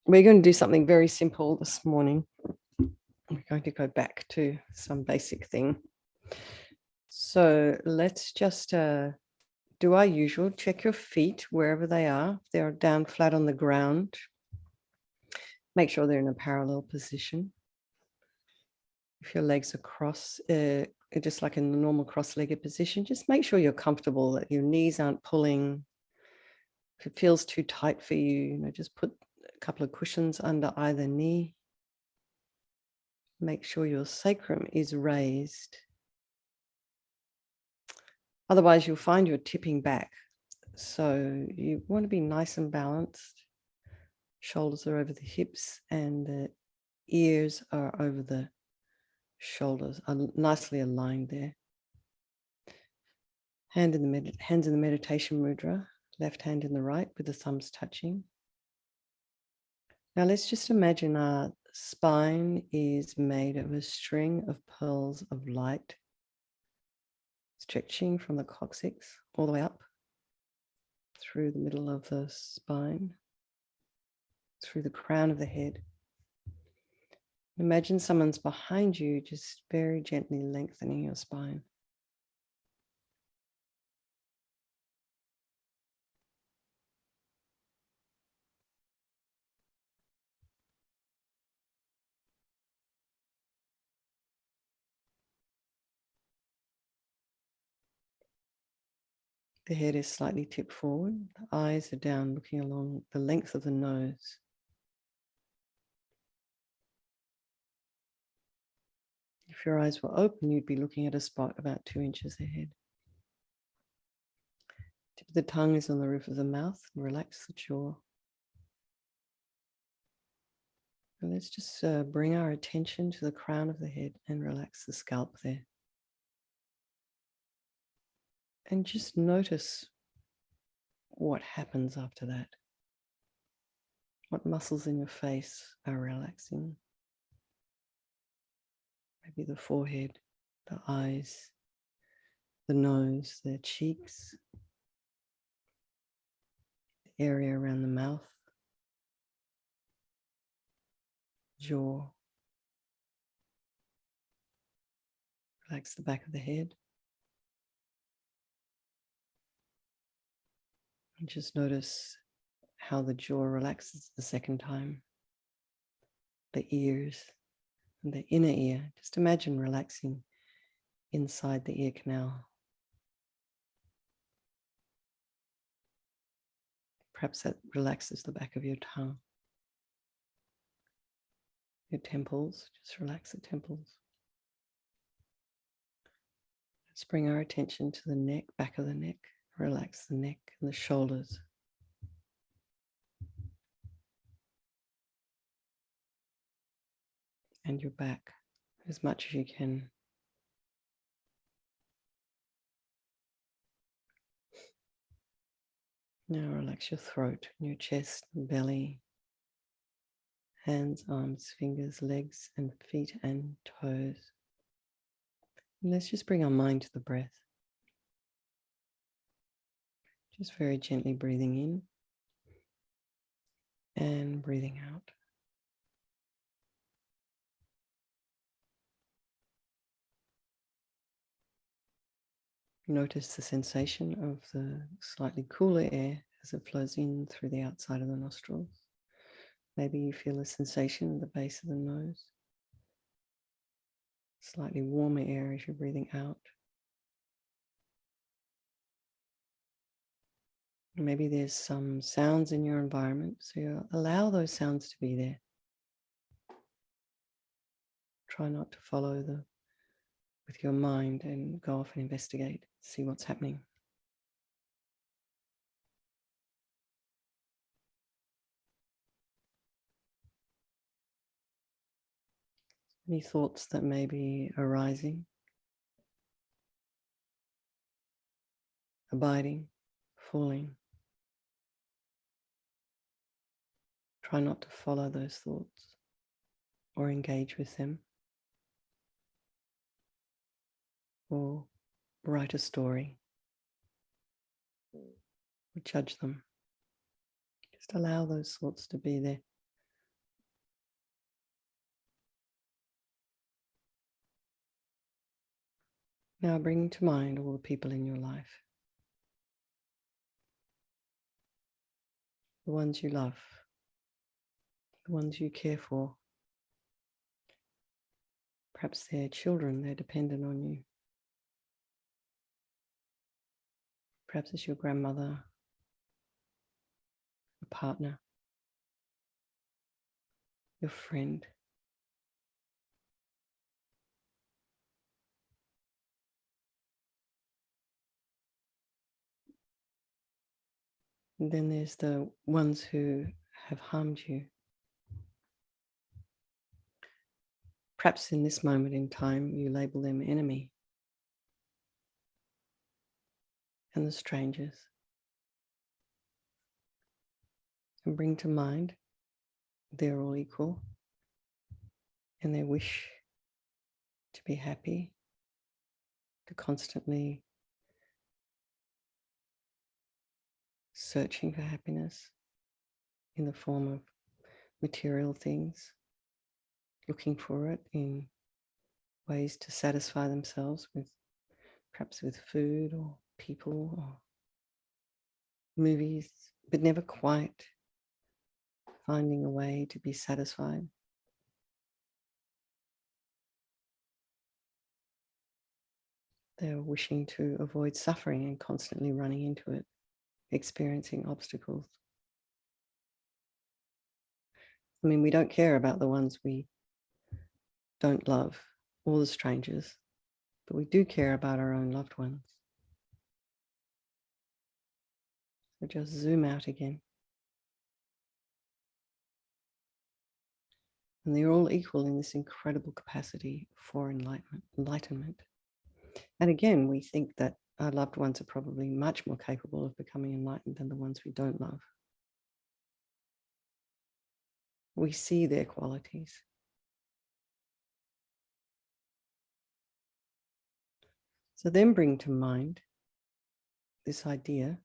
We're going to do something very simple this morning. We're going to go back to some basic thing. So let's just do our usual. Check your feet wherever they are. If they're down flat on the ground, make sure they're in a parallel position. If your legs are cross, just like in the normal cross-legged position, just make sure you're comfortable, that your knees aren't pulling. If it feels too tight for you, just put a couple of cushions under either knee. Make sure your sacrum is raised. Otherwise, you'll find you're tipping back. So you want to be nice and balanced. Shoulders are over the hips and the ears are over the shoulders, are nicely aligned there. Hands in the meditation mudra, left hand in the right with the thumbs touching. Now let's just imagine our spine is made of a string of pearls of light, stretching from the coccyx all the way up through the middle of the spine, through the crown of the head. Imagine someone's behind you, just very gently lengthening your spine. The head is slightly tipped forward. The eyes are down, looking along the length of the nose. If your eyes were open, you'd be looking at a spot about 2 inches ahead. Tip of the tongue is on the roof of the mouth. Relax the jaw. And let's just bring our attention to the crown of the head and relax the scalp there. And just notice what happens after that. What muscles in your face are relaxing? Maybe the forehead, the eyes, the nose, the cheeks, the area around the mouth, jaw. Relax the back of the head. And just notice how the jaw relaxes the second time. The ears and the inner ear. Just imagine relaxing inside the ear canal. Perhaps that relaxes the back of your tongue. Your temples, just relax the temples. Let's bring our attention to the neck, back of the neck. Relax the neck and the shoulders. And your back as much as you can. Now relax your throat and your chest and belly. Hands, arms, fingers, legs and feet and toes. And let's just bring our mind to the breath. Just very gently breathing in and breathing out. Notice the sensation of the slightly cooler air as it flows in through the outside of the nostrils. Maybe you feel a sensation at the base of the nose. Slightly warmer air as you're breathing out. Maybe there's some sounds in your environment, so you allow those sounds to be there. Try not to follow with your mind and go off and investigate, see what's happening. Any thoughts that may be arising, abiding, falling. Try not to follow those thoughts or engage with them or write a story or judge them. Just allow those thoughts to be there. Now bring to mind all the people in your life, the ones you love, the ones you care for. Perhaps they're children, they're dependent on you. Perhaps it's your grandmother, a partner, your friend. And then there's the ones who have harmed you. Perhaps in this moment in time, you label them enemy. And the strangers. And bring to mind they're all equal and their wish to be happy, to constantly searching for happiness in the form of material things, looking for it in ways to satisfy themselves with, perhaps with food or people or movies, but never quite finding a way to be satisfied. They're wishing to avoid suffering and constantly running into it, experiencing obstacles. I mean, we don't care about the ones we don't love, or the strangers, but we do care about our own loved ones. So just zoom out again. And they're all equal in this incredible capacity for enlightenment. And again, we think that our loved ones are probably much more capable of becoming enlightened than the ones we don't love. We see their qualities. So then bring to mind this idea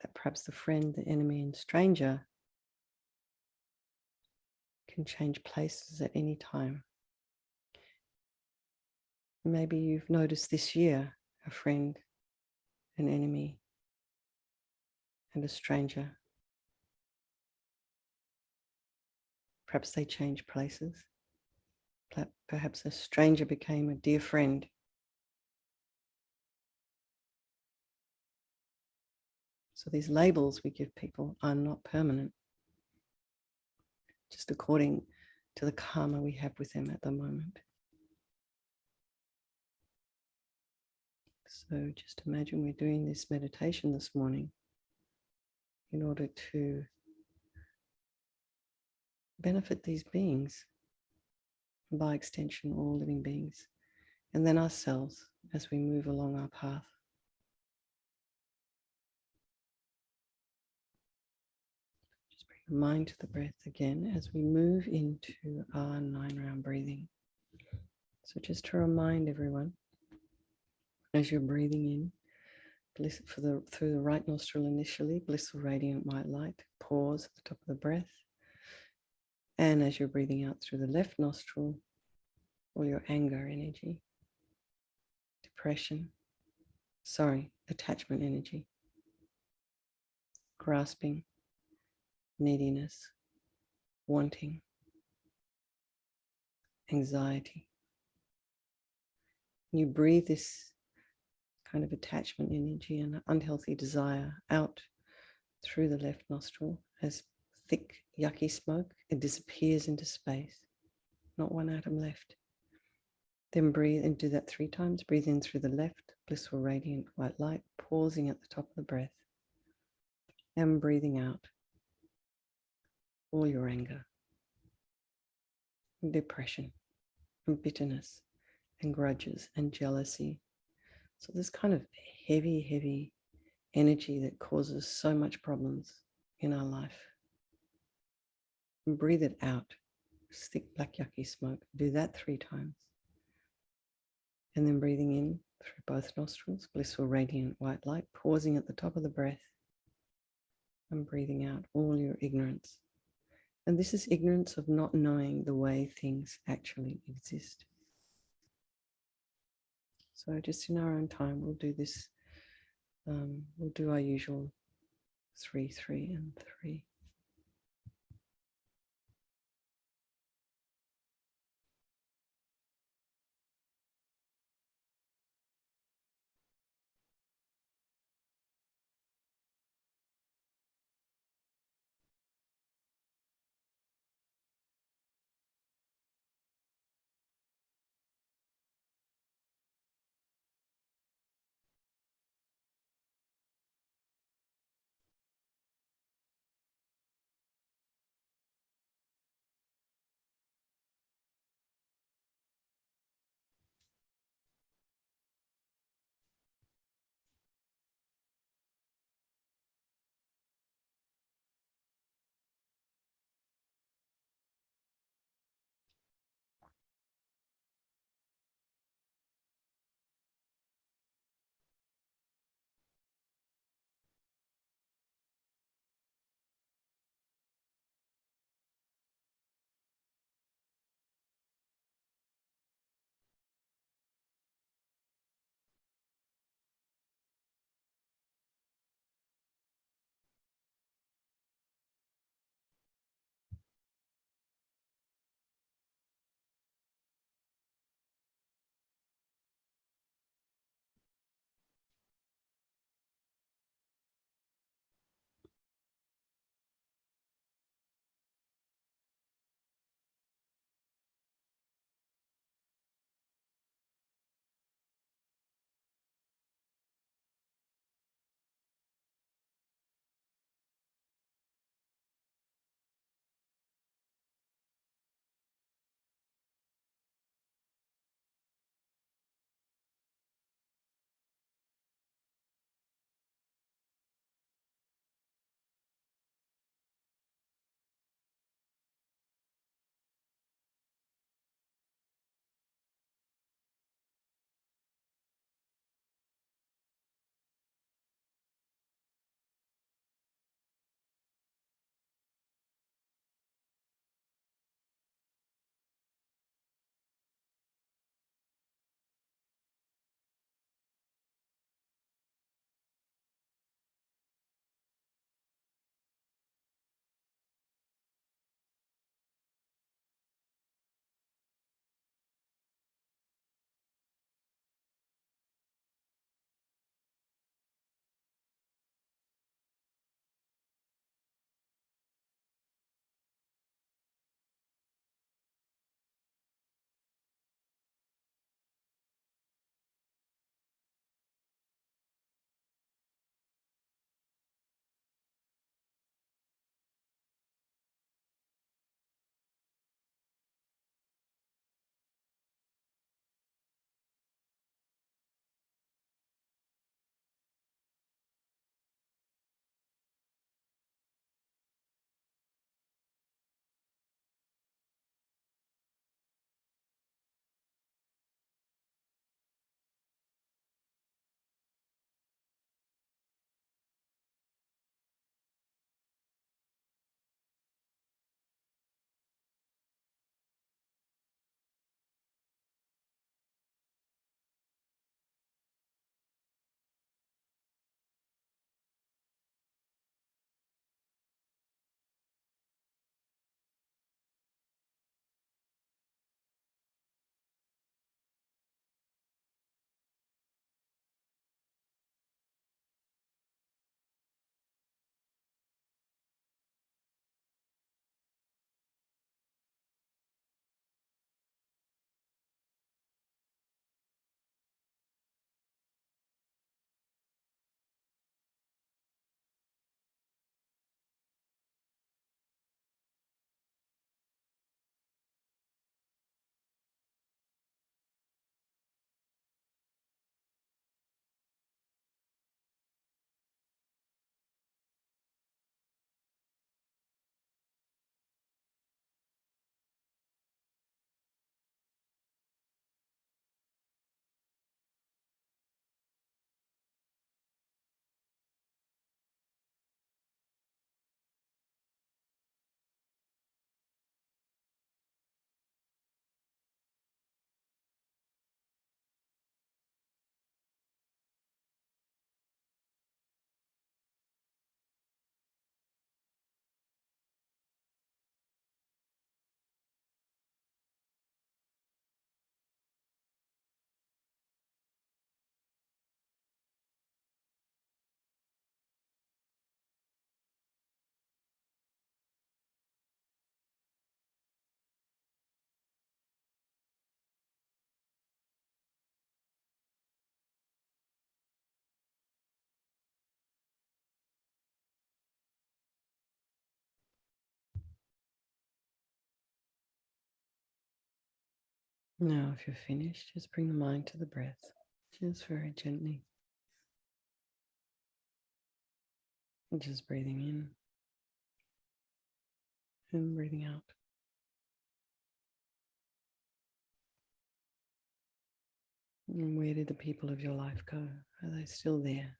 that perhaps the friend, the enemy, and stranger can change places at any time. Maybe you've noticed this year a friend, an enemy, and a stranger. Perhaps they changed places. Perhaps a stranger became a dear friend. So these labels we give people are not permanent, just according to the karma we have with them at the moment. So just imagine we're doing this meditation this morning in order to benefit these beings, and by extension, all living beings, and then ourselves as we move along our path. Just bring the mind to the breath again as we move into our 9-round breathing. So just to remind everyone, as you're breathing in, through the right nostril initially, blissful radiant white light, pause at the top of the breath. And as you're breathing out through the left nostril, all your anger energy, attachment energy, grasping, neediness, wanting, anxiety. You breathe this kind of attachment energy and unhealthy desire out through the left nostril as thick, yucky smoke. It disappears into space, not one atom left. Then breathe and do that 3 times. Breathe in through the left, blissful radiant white light, pausing at the top of the breath, and breathing out all your anger, and depression, and bitterness, and grudges, and jealousy. So this kind of heavy energy that causes so much problems in our life. And breathe it out. Thick, black, yucky smoke. Do that 3 times. And then breathing in through both nostrils, blissful radiant white light, pausing at the top of the breath, and breathing out all your ignorance. And this is ignorance of not knowing the way things actually exist. So just in our own time, we'll do this. We'll do our usual 3, 3, and 3. Now, if you're finished, just bring the mind to the breath, just very gently. And just breathing in and breathing out. And where did the people of your life go? Are they still there?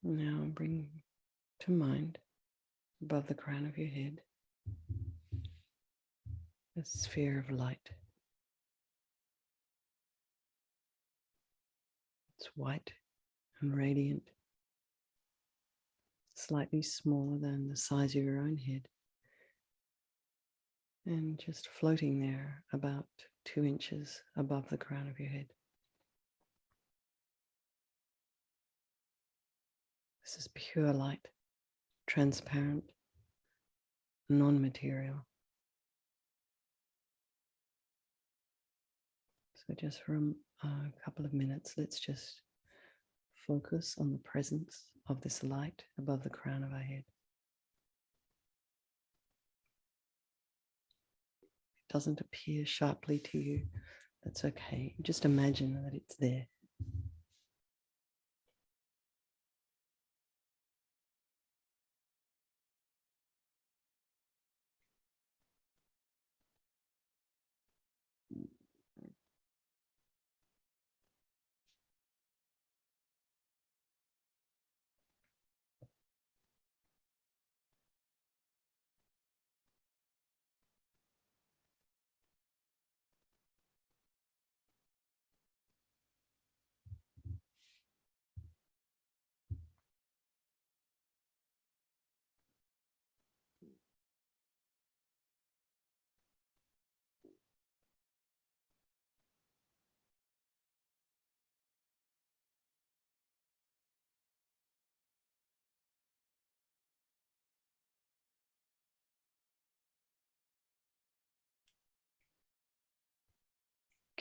Now bring to mind, above the crown of your head, a sphere of light. It's white and radiant, slightly smaller than the size of your own head, and just floating there about 2 inches above the crown of your head. This is pure light, transparent, non-material. So just for a couple of minutes, let's just focus on the presence of this light above the crown of our head. It doesn't appear sharply to you. That's okay. Just imagine that it's there.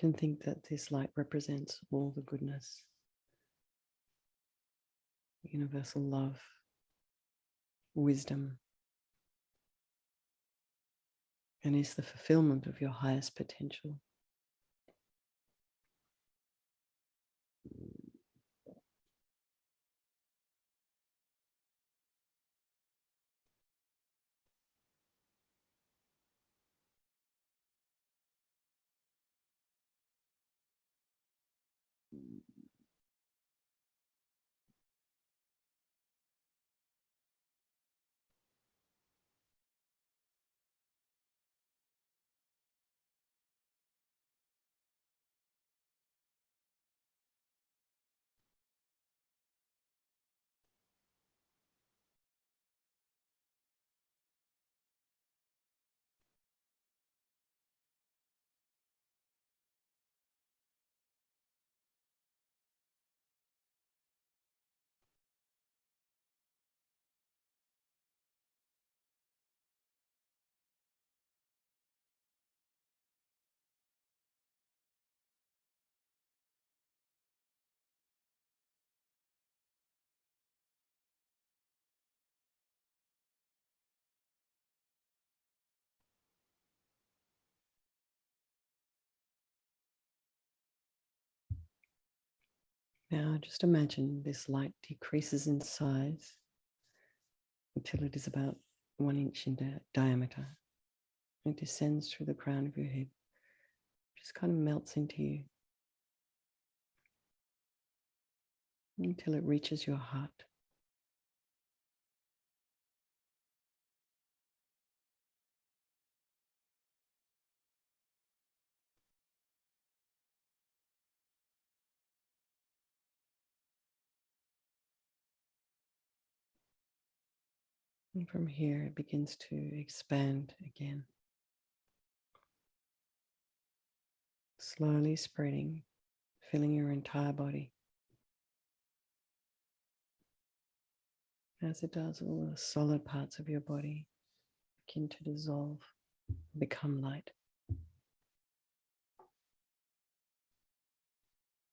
You can think that this light represents all the goodness, universal love, wisdom, and is the fulfillment of your highest potential. Now just imagine this light decreases in size until it is about 1 inch in diameter. It descends through the crown of your head, just kind of melts into you until it reaches your heart. And from here, it begins to expand again, slowly spreading, filling your entire body, as it does all the solid parts of your body, begin to dissolve, become light.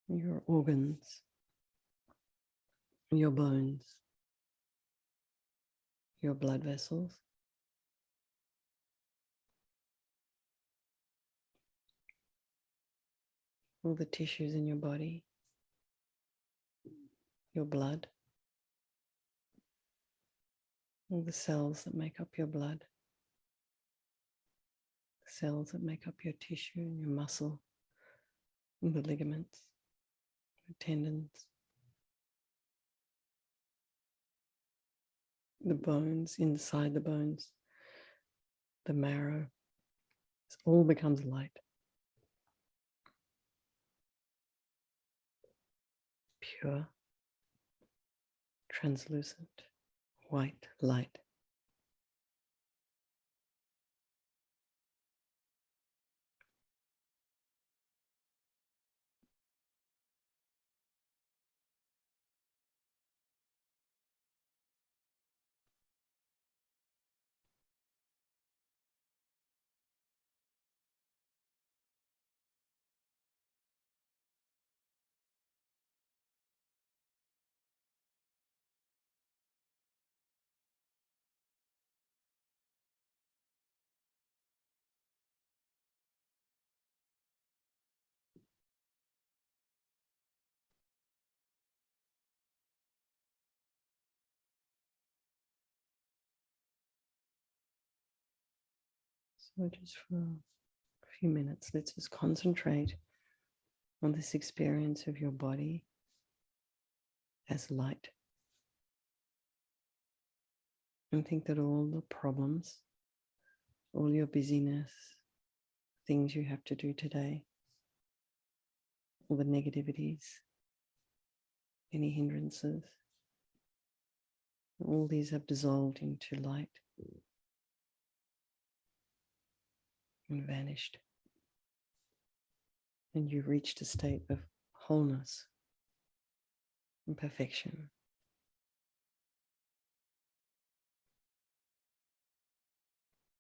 Your organs, your bones, your blood vessels, all the tissues in your body, your blood, all the cells that make up your blood, the cells that make up your tissue and your muscle, and the ligaments, the tendons, the bones, inside the bones, the marrow. It all becomes light. Pure, translucent, white light. So just for a few minutes, let's just concentrate on this experience of your body as light. And think that all the problems, all your busyness, things you have to do today, all the negativities, any hindrances, all these have dissolved into light and vanished. And you've reached a state of wholeness and perfection.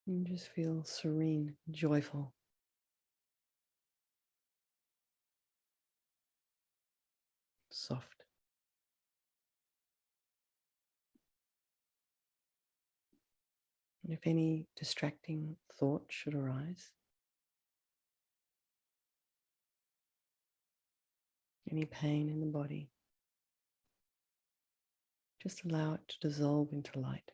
You just feel serene, joyful, soft. And if any distracting thought should arise, any pain in the body, just allow it to dissolve into light.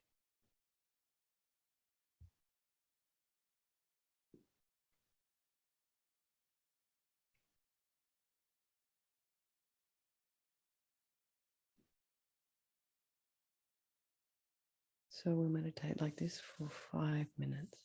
So we'll meditate like this for 5 minutes.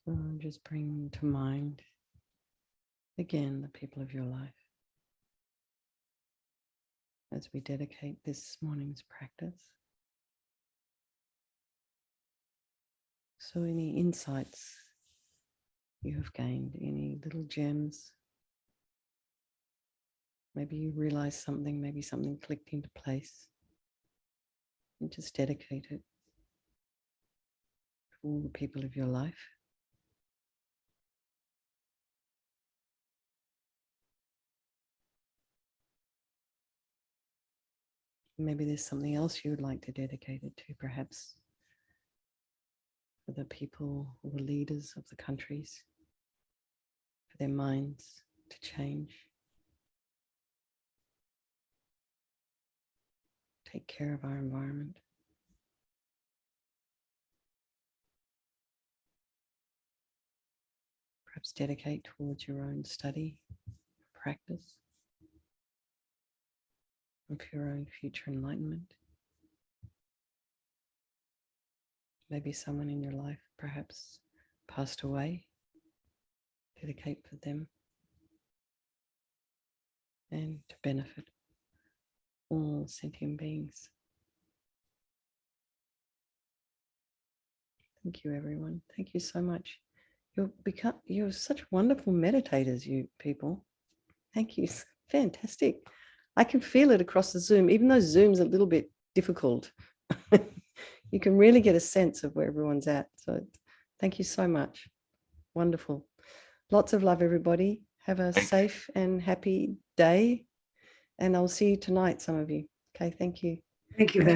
So just bring to mind again the people of your life as we dedicate this morning's practice. So any insights you have gained, any little gems, maybe you realize something, maybe something clicked into place, and just dedicate it to all the people of your life. Maybe there's something else you would like to dedicate it to, perhaps for the people or the leaders of the countries, for their minds to change, take care of our environment. Perhaps dedicate towards your own study, practice, and for your own future enlightenment. Maybe someone in your life perhaps passed away. Dedicate for them and to benefit all sentient beings. Thank you, everyone. Thank you so much. You're such wonderful meditators, you people. Thank you. Fantastic. I can feel it across the Zoom, even though Zoom's a little bit difficult. You can really get a sense of where everyone's at. So thank you so much. Wonderful. Lots of love, everybody. Have a safe and happy day. And I'll see you tonight, some of you. Okay, thank you. Thank you.